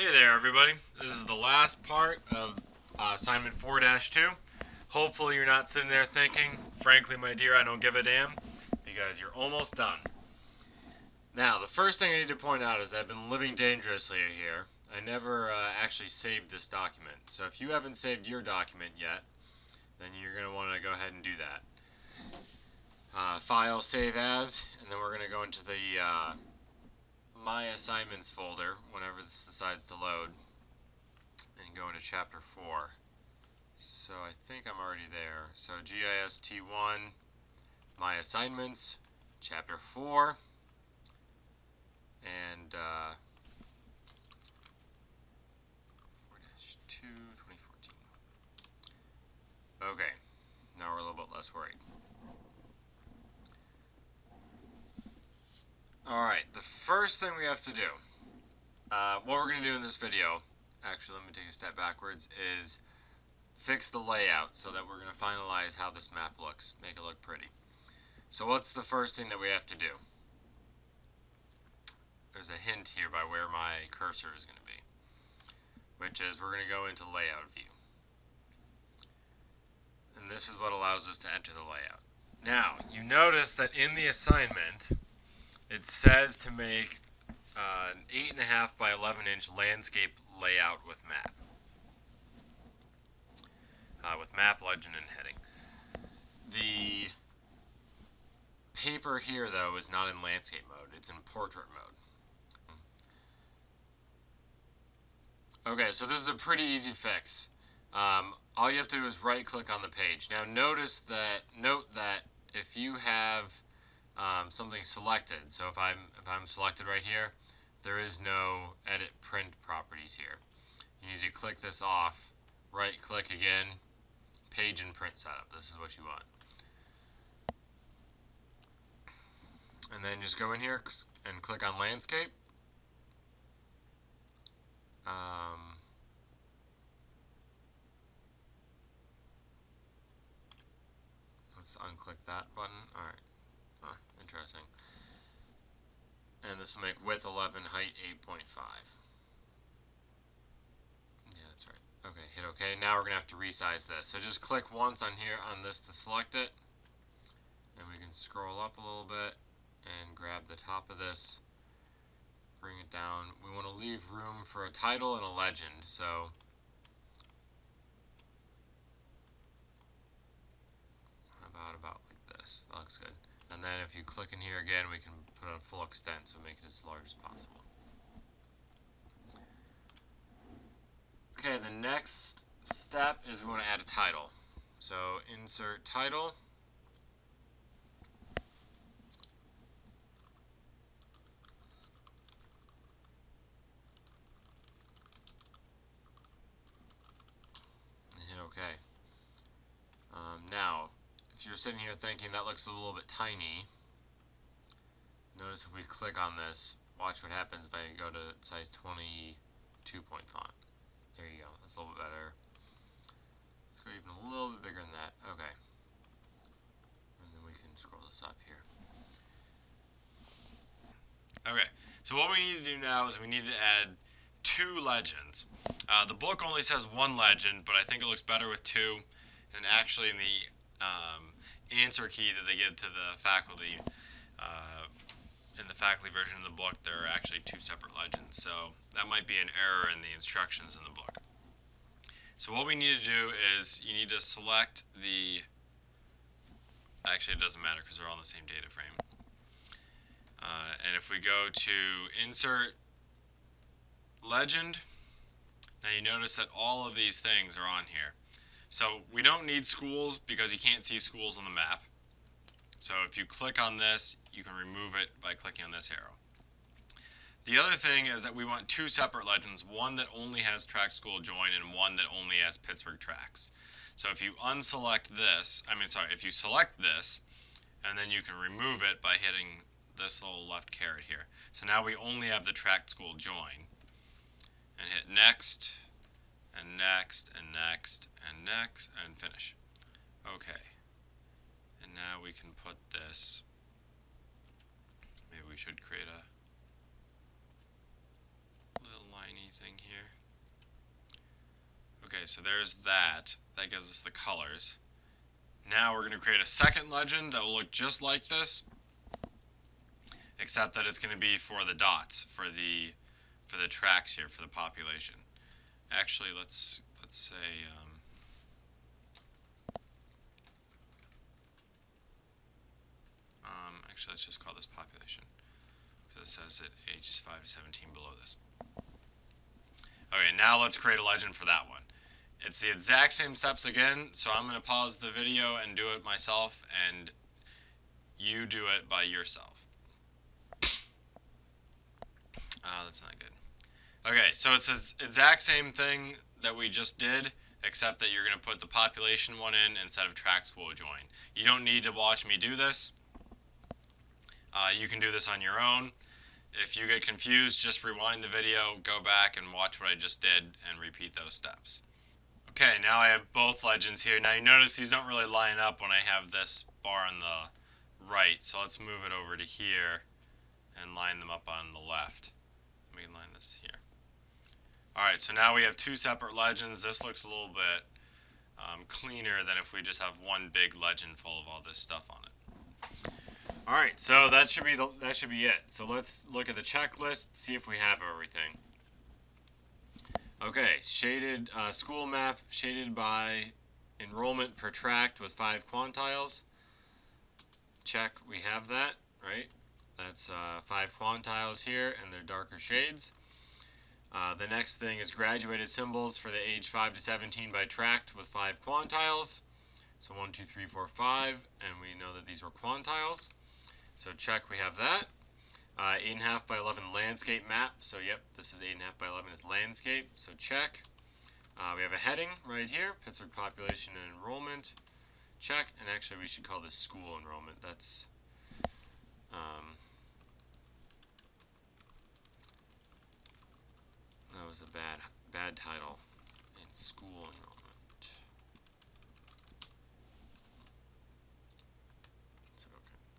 Hey there, everybody. This is the last part of assignment 4-2. Hopefully you're not sitting there thinking, frankly, my dear, I don't give a damn, because you're almost done. Now, the first thing I need to point out is that I've been living dangerously here. I never actually saved this document. So if you haven't saved your document yet, then you're going to want to go ahead and do that. File, save as, and then we're going to go into the My Assignments folder whenever this decides to load and go into Chapter 4. So I think I'm already there. So GIS T1, My Assignments, Chapter 4, and 4-2, 2014. Okay, now we're a little bit less worried. Alright, the first thing we have to do, what we're going to do in this video, actually let me take a step backwards, is fix the layout so that we're going to finalize how this map looks, make it look pretty. So what's the first thing that we have to do? There's a hint here by where my cursor is going to be, which is we're going to go into layout view. And this is what allows us to enter the layout. Now, you notice that in the assignment, it says to make an 8.5 by 11 inch landscape layout with map. With map, legend, and heading. The paper here, though, is not in landscape mode. It's in portrait mode. Okay, so this is a pretty easy fix. All you have to do is right-click on the page. Now, note that if you have something selected, so if I'm selected right here, there is no edit print properties here. You need to click this off, right-click again, page and print setup. This is what you want. And then just go in here and click on landscape. Let's unclick that button. Alright. Interesting. And this will make width 11, height 8.5. Yeah, that's right. Okay, hit OK. Now we're going to have to resize this. So just click once on here on this to select it. And we can scroll up a little bit and grab the top of this. Bring it down. We want to leave room for a title and a legend. So about like this. That looks good. And then if you click in here again, we can put on full extent, so make it as large as possible. Okay, the next step is we want to add a title. So insert title. And hit OK. Now, if you're sitting here thinking that looks a little bit tiny, notice if we click on this, watch what happens if I go to size 22 point font. There you go, that's a little bit better. Let's go even a little bit bigger than that. Okay. And then we can scroll this up here. Okay, so what we need to do now is we need to add 2 legends. The book only says 1 legend, but I think it looks better with 2. And actually in the answer key that they give to the faculty, in the faculty version of the book, there are actually 2 separate legends. So that might be an error in the instructions in the book. So what we need to do is you need to select the, actually it doesn't matter because they're all in the same data frame. And if we go to insert legend, now you notice that all of these things are on here. So we don't need schools because you can't see schools on the map. So if you click on this, you can remove it by clicking on this arrow. The other thing is that we want 2 separate legends, one that only has tract school join and one that only has Pittsburgh tracts. So if you unselect this, if you select this, and then you can remove it by hitting this little left caret here. So now we only have the tract school join. And hit next, and next, and next, and next, and finish. Okay. And now we can put this, maybe we should create a little liney thing. thing here. Okay, so there's that. That gives us the colors. Now we're going to create a second legend that will look just like this, except that it's going to be for the dots, for the tracks here, for the population. Actually, let's say actually let's just call this population, because it says it ages 5 to 17 below this. Okay, now let's create a legend for that one. It's the exact same steps again, so I'm going to pause the video and do it myself, and you do it by yourself. That's not good. Okay, so it's the exact same thing that we just did, except that you're going to put the population one in instead of tract school join. You don't need to watch me do this. You can do this on your own. If you get confused, just rewind the video, go back and watch what I just did, and repeat those steps. Okay, now I have both legends here. Now you notice these don't really line up when I have this bar on the right, so let's move it over to here and line them up on the left. Let me line this here. Alright, so now we have two separate legends. This looks a little bit cleaner than if we just have one big legend full of all this stuff on it. Alright, so that should be it. So let's look at the checklist, see if we have everything. Okay, shaded school map, shaded by enrollment per tract with 5 quantiles. Check, we have that, right? That's 5 quantiles here, and they're darker shades. The next thing is graduated symbols for the age 5 to 17 by tract with 5 quantiles. So 1, 2, 3, 4, 5, and we know that these were quantiles. So check, we have that. 8.5 by 11 landscape map. So yep, this is 8.5 by 11 is landscape. So check. We have a heading right here, Pittsburgh population and enrollment. Check. And actually, we should call this school enrollment. That's that was a bad title. And school enrollment. Is it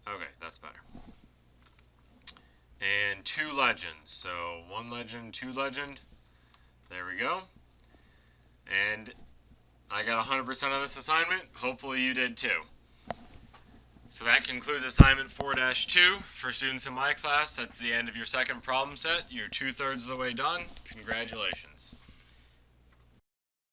okay? Okay, that's better. And 2 legends. So 1 legend, 2 legend. There we go. And I got 100% on this assignment. Hopefully you did too. So that concludes assignment 4-2 for students in my class. That's the end of your second problem set. You're 2/3 of the way done. Congratulations.